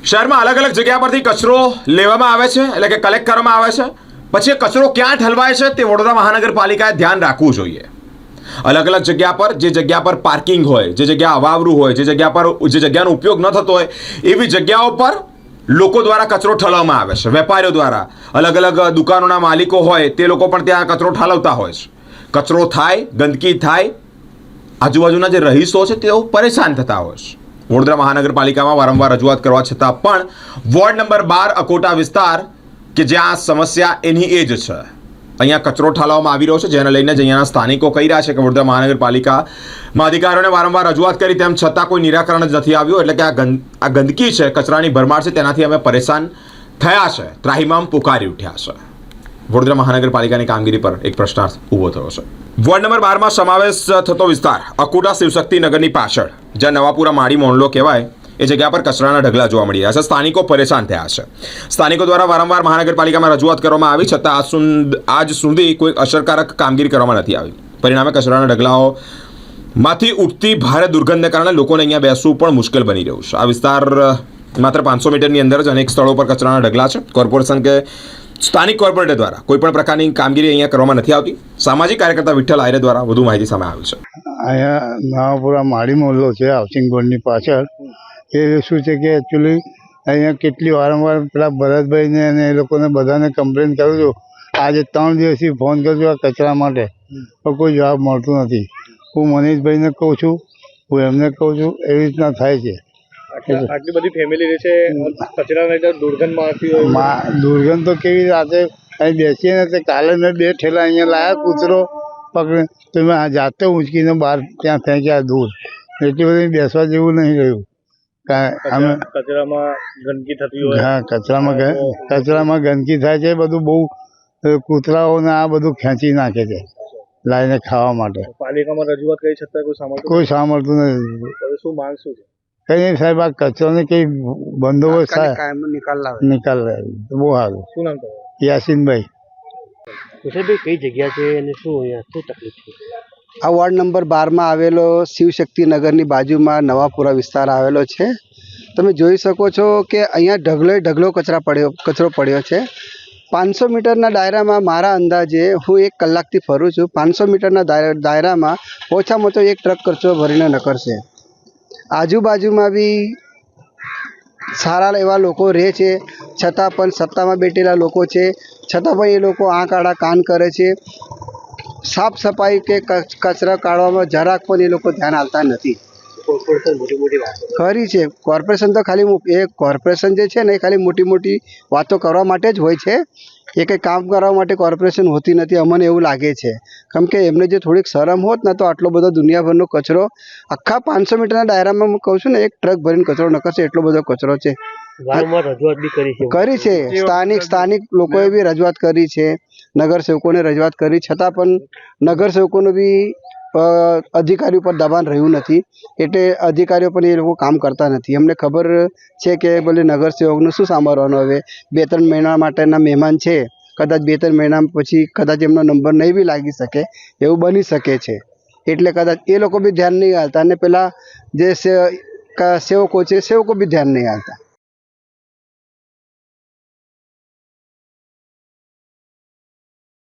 શહેરમાં અલગ અલગ જગ્યા પરથી કચરો લેવામાં આવે છે, એટલે કે કલેક્ટ કરવામાં આવે છે. પછી એ કચરો ક્યાં ઠલવાય છે તે વડોદરા મહાનગરપાલિકાએ ધ્યાન રાખવું જોઈએ. અલગ અલગ જગ્યા પર, જે જગ્યા પર પાર્કિંગ હોય, જે જગ્યા અવાવરું હોય, જે જગ્યાનો ઉપયોગ ન થતો હોય એવી જગ્યાઓ પર લોકો દ્વારા કચરો ઠલવવામાં આવે છે. વેપારીઓ દ્વારા, અલગ અલગ દુકાનોના માલિકો હોય તે લોકો પણ ત્યાં કચરો ઠાલવતા હોય છે. કચરો થાય, ગંદકી થાય, આજુબાજુના જે રહીશો છે તેઓ પરેશાન થતા હોય છે. વડોદરા મહાનગરપાલિકામાં વારંવાર રજૂઆત કરવા છતાં પણ વોર્ડ નંબર 12 અકોટા વિસ્તાર કે જ્યાં સમસ્યા એની એ જ છે, અહીંયા કચરો ઠાલવવામાં આવી રહ્યો છે, જેને લઈને જ અહીંયાના સ્થાનિકો કહી રહ્યા છે કે વડોદરા મહાનગરપાલિકામાં અધિકારીઓને વારંવાર રજૂઆત કરી તેમ છતાં કોઈ નિરાકરણ જ નથી આવ્યું. એટલે કે આ ગંદકી છે, કચરાની ભરમાર છે, તેનાથી અમે પરેશાન થયા છે, ત્રાહિમામ પુકારી ઉઠ્યા છે. વડોદરા મહાનગરપાલિકાની કામગીરી પર એક પ્રશ્નાર્થ ઊભો થયો છે. વોર્ડ નંબર 12માં સમાવેશ થતો વિસ્તાર અકોટા શિવશક્તિ નગરની પાછળ, જ્યાં નવાપુરા માળી મોહલ્લો કહેવાય, એ જગ્યા પર કચરાના ઢગલા જોવા મળી રહ્યા છે. સ્થાનિકો પરેશાન થયા છે. સ્થાનિકો દ્વારા વારંવાર મહાનગરપાલિકામાં રજૂઆત કરવામાં આવી છતાં આજ સુધી કોઈ અસરકારક કામગીરી કરવામાં નથી આવી. પરિણામે કચરાના ઢગલાઓમાંથી ઉઠતી ભારે દુર્ગંધને કારણે લોકોને અહીંયા બેસવું પણ મુશ્કેલ બની રહ્યું છે. આ વિસ્તાર માત્ર 500 મીટરની અંદર જ અનેક સ્થળો પર કચરાના ઢગલા છે. કોર્પોરેશન કે સ્થાનિક કોર્પોરેટર દ્વારા કોઈ પણ પ્રકારની કામગીરી અહીંયા કરવામાં નથી આવતી. સામાજિક કાર્યકર્તા વિઠ્ઠલ આયરે દ્વારા વધુ માહિતી સામે આવી છે. અહીંયા નવાપુરા માળી મોહલ્લો છે, હાઉસિંગ બોર્ડની પાછળ. એ શું છે કે એકચ્યુઅલી અહીંયા કેટલી વારંવાર પેલા ભરતભાઈને અને એ લોકોને બધાને કમ્પ્લેન કરું છું. આજે 3 દિવસથી ફોન કરું છું આ કચરા માટે, તો કોઈ જવાબ મળતું નથી. હું મનીષભાઈને કહું છું, હું એમને કહું છું, એવી રીતના થાય છે. આટલી બધી ફેમિલી રહે છે, કચરાના લીધે દુર્ગંધ મારતી હોય. દુર્ગંધ તો કેવી રાતે અહીં બેસીએ ને તે કાલે મેં 2 ઠેલા અહીંયા લાવ્યા કૂતરો પકડે, તો મેં જાતે ઊંચકીને બહાર ત્યાં ફેંક્યા દૂર. એટલી બધી બેસવા જેવું નહીં રહ્યું. અમે કચરામાં ગંદકી થતી હોય. હા, કચરામાં ગંદકી થાય છે. બધું બહુ કૂતરાઓને આ બધું ખેંચી નાખે છે લાવીને ખાવા માટે. પાલિકામાં રજૂઆત કરી છતાં કોઈ સાંભળતું નથી. શું માંગ શું છે? કઈ નહીં સાહેબ, આ કચરાને કઈ બંદોબસ્ત થાય, નિકાલ બહુ સારું. શું નામ તમારું? યાસીનભાઈ. કુશલભાઈ, કઈ જગ્યા છે અને શું અહીંયા શું તકલીફ છે? આ વોર્ડ નંબર 12માં આવેલો શિવશક્તિ નગરની બાજુમાં નવાપુરા વિસ્તાર આવેલો છે. તમે જોઈ શકો છો કે અહીંયા ઢગલો કચરો પડ્યો છે. 500 મીટરના દાયરામાં મારા અંદાજે હું 1 કલાકથી ફરું છું. 500 મીટરના દાયરામાં ઓછામાં ઓછો 1 ટ્રક કચરો ભરીને નકરશે. આજુબાજુમાં બી સારા એવા લોકો રહે છે, છતાં પણ સત્તામાં બેઠેલા લોકો છે, છતાં પણ એ લોકો આંખ આડા કાન કરે છે. સાફ સફાઈ કે કચરા કાઢવામાં જરાક પણ એ લોકો ધ્યાન આપતા નથી. ખરી છે, કોર્પોરેશન તો ખાલી કોર્પોરેશન જે છે ને એ ખાલી મોટી વાતો કરવા માટે જ હોય છે. એ કંઈ કામ કરવા માટે કોર્પોરેશન હોતી નથી, અમને એવું લાગે છે. કેમ કે એમને જે થોડીક શરમ હોત ને તો આટલો બધો દુનિયાભરનો કચરો આખા 500 મીટરના દાયરામાં હું કહું છું ને 1 ટ્રક ભરીને કચરો નકરશે, એટલો બધો કચરો છે. કરી છે સ્થાનિક લોકોએ બી રજૂઆત કરી છે, નગરસેવકોને રજૂઆત કરી, છતાં પણ નગરસેવકોનું બી અધિકારીઓ પર દબાણ રહ્યું નથી. એટલે અધિકારીઓ પણ એ લોકો કામ કરતા નથી. અમને ખબર છે કે ભલે નગરસેવકનું શું સાંભળવાનું. હવે 2-3 મહિના માટેના મહેમાન છે, કદાચ 2-3 મહિના પછી કદાચ એમનો નંબર નહીં બી લાગી શકે, એવું બની શકે છે. એટલે કદાચ એ લોકો બી ધ્યાન નહીં આપતા અને પેલા જે સેવકો છે સેવકો બી ધ્યાન નહીં આપતા.